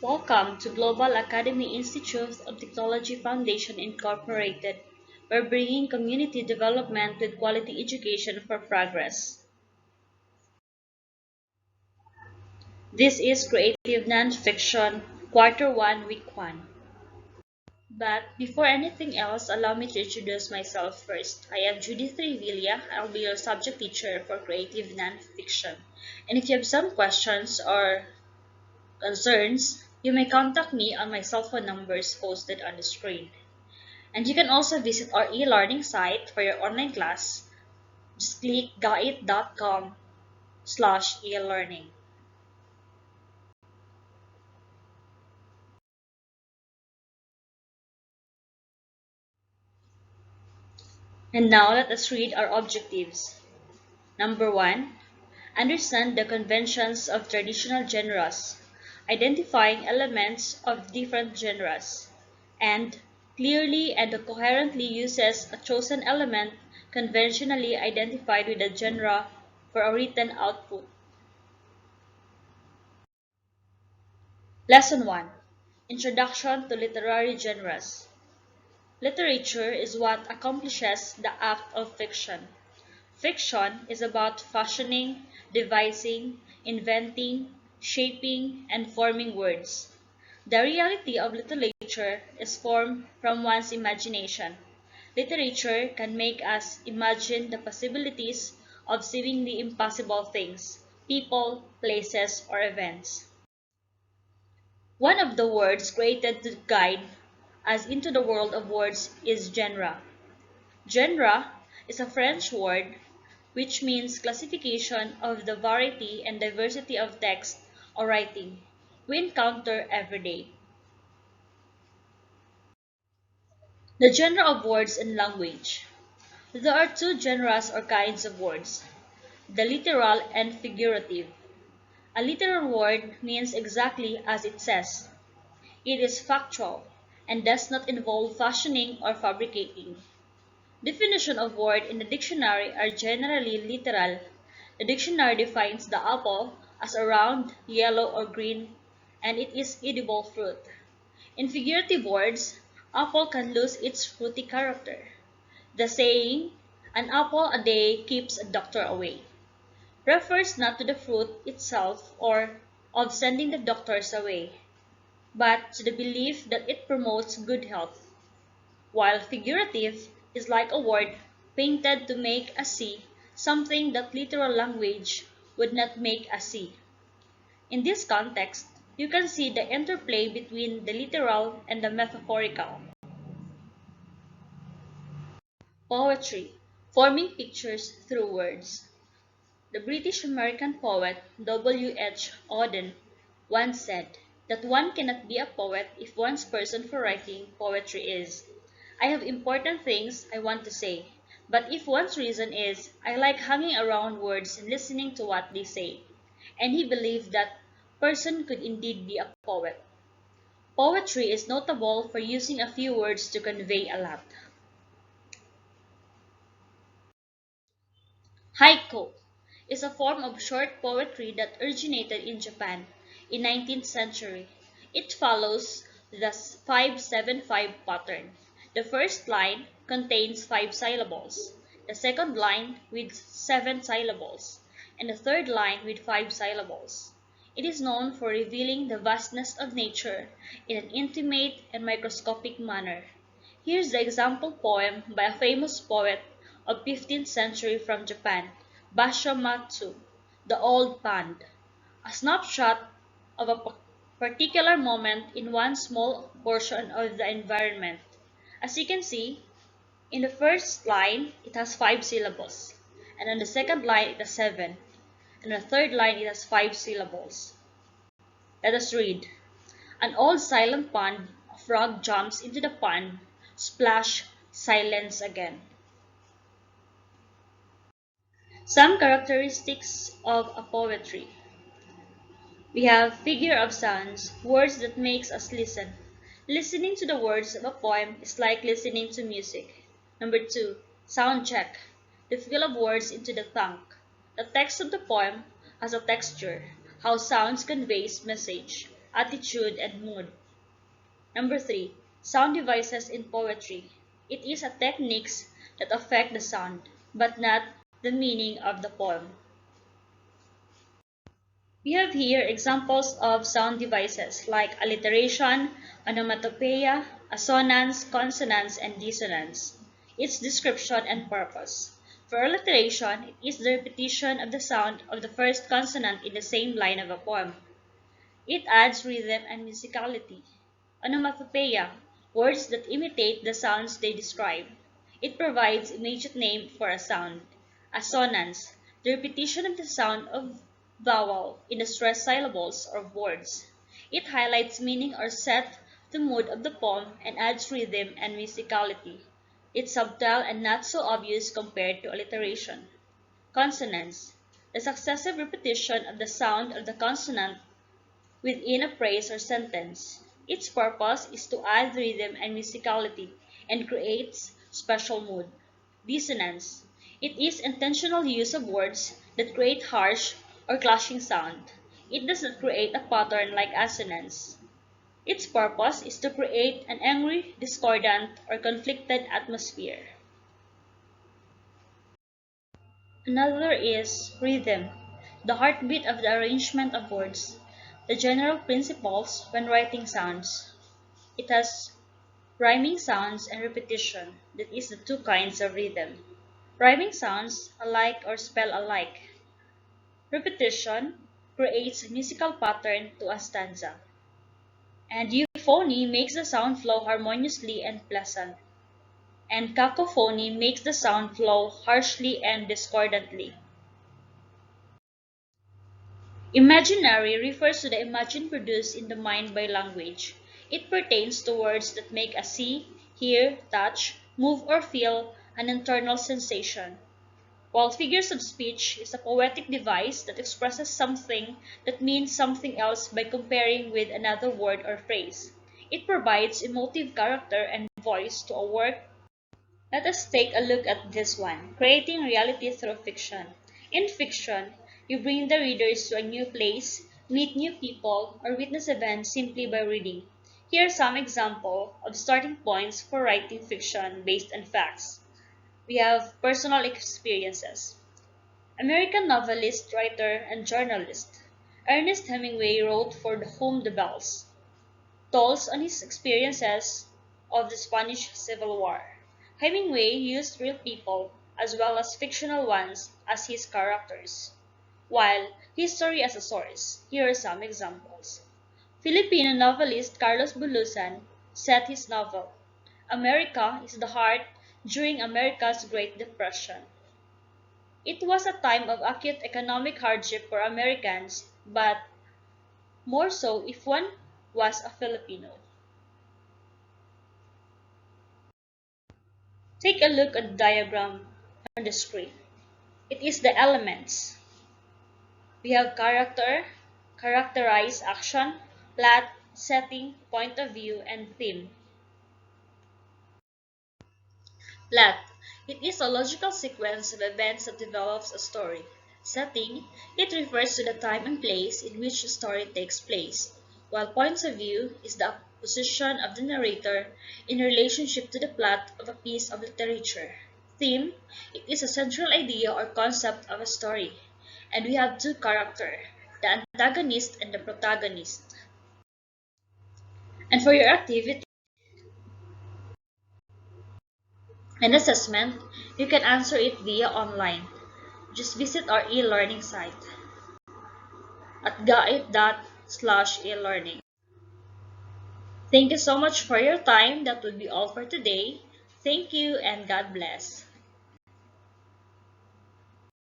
Welcome to Global Academy Institute of Technology Foundation Incorporated. We're bringing community development with quality education for progress. This is Creative Nonfiction, Quarter 1, Week 1. But before anything else, allow me to introduce myself first. I am Judith Revilla. I'll be your subject teacher for Creative Nonfiction. And if you have some questions or concerns, you may contact me on my cell phone numbers posted on the screen. And you can also visit our e-learning site for your online class. Just click gait.com/e-learning. And now let us read our objectives. Number 1. Understand the conventions of traditional genres, identifying elements of different genres, and clearly and coherently uses a chosen element conventionally identified with a genre for a written output. Lesson 1. Introduction to Literary Genres. Literature is what accomplishes the act of fiction. Fiction is about fashioning, devising, inventing, shaping, and forming words. The reality of literature is formed from one's imagination. Literature can make us imagine the possibilities of seemingly impossible things, people, places, or events. One of the words created to guide us into the world of words is genre. Genre is a French word which means classification of the variety and diversity of text or writing we encounter every day. The genre of words in language. There are two genres or kinds of words, the literal and figurative. A literal word means exactly as it says. It is factual and does not involve fashioning or fabricating. Definition of word in the dictionary are generally literal. The dictionary defines the apple as a round, yellow, or green, and it is edible fruit. In figurative words, apple can lose its fruity character. The saying, "an apple a day keeps a doctor away," refers not to the fruit itself or of sending the doctors away, but to the belief that it promotes good health. While figurative is like a word painted to make us see something that literal language would not make us see. In this context, you can see the interplay between the literal and the metaphorical. Poetry, forming pictures through words. The British American poet W. H. Auden once said that one cannot be a poet if one's person for writing poetry is, "I have important things I want to say," but if one's reason is, "I like hanging around words and listening to what they say," and he believed that person could indeed be a poet. Poetry is notable for using a few words to convey a lot. Haiku is a form of short poetry that originated in Japan in 19th century. It follows the 5-7-5 pattern. The first line contains 5 syllables, the second line with 7 syllables, and the third line with 5 syllables. It is known for revealing the vastness of nature in an intimate and microscopic manner. Here's the example poem by a famous poet of 15th century from Japan, Basho Matsu, "The Old Pond," a snapshot of a particular moment in one small portion of the environment. As you can see, in the first line it has 5 syllables, and on the second line it has 7, and on the third line it has 5 syllables. Let us read. An old silent pond, a frog jumps into the pond, splash, silence again. Some characteristics of a poetry. We have figure of sounds, words that makes us listen. Listening to the words of a poem is like listening to music. Number 2, sound check. The feel of words into the tongue. The text of the poem has a texture, how sounds conveys message. attitude, and mood. Number 3. Sound devices in poetry. It is a techniques that affect the sound, but not the meaning of the poem. We have here examples of sound devices like alliteration, onomatopoeia, assonance, consonance, and dissonance. Its description and purpose. For alliteration, it is the repetition of the sound of the first consonant in the same line of a poem. It adds rhythm and musicality. Onomatopoeia, words that imitate the sounds they describe. It provides immediate name for a sound. Assonance, the repetition of the sound of vowel in the stressed syllables or words. It highlights meaning or set the mood of the poem and adds rhythm and musicality. It's subtle and not so obvious compared to alliteration. Consonants, the successive repetition of the sound of the consonant within a phrase or sentence. Its purpose is to add rhythm and musicality and creates special mood. Dissonance. It is intentional use of words that create harsh or clashing sound. It does not create a pattern like assonance. Its purpose is to create an angry, discordant, or conflicted atmosphere. Another is rhythm, the heartbeat of the arrangement of words, the general principles when writing sounds. It has rhyming sounds and repetition, that is the two kinds of rhythm. Rhyming sounds alike or spell alike. Repetition creates a musical pattern to a stanza. And euphony makes the sound flow harmoniously and pleasant. And cacophony makes the sound flow harshly and discordantly. Imaginary refers to the imagine produced in the mind by language. It pertains to words that make us see, hear, touch, move, or feel an internal sensation, while figures of speech is a poetic device that expresses something that means something else by comparing with another word or phrase. It provides emotive character and voice to a work. Let us take a look at this one, creating reality through fiction. In fiction, you bring the readers to a new place, meet new people, or witness events simply by reading. Here are some examples of starting points for writing fiction based on facts. We have personal experiences. American novelist, writer, and journalist Ernest Hemingway wrote For Whom the Bells, tells on his experiences of the Spanish Civil War. Hemingway used real people, as well as fictional ones, as his characters, while history as a source. Here are some examples. Filipino novelist Carlos Bulusan set his novel, America is the Heart, during America's Great Depression. It was a time of acute economic hardship for Americans, but more so if one was a Filipino. Take a look at the diagram on the screen. It is the elements. We have character, characterize action, plot, setting, point of view, and theme. Plot. It is a logical sequence of events that develops a story. Setting. It refers to the time and place in which the story takes place, while points of view is the position of the narrator in relationship to the plot of a piece of literature. Theme. It is a central idea or concept of a story. And we have two characters, the antagonist and the protagonist. And for your activity and assessment, you can answer it via online. Just visit our e-learning site at gaitf.com/e-learning. Thank you so much for your time. That would be all for today. Thank you and God bless.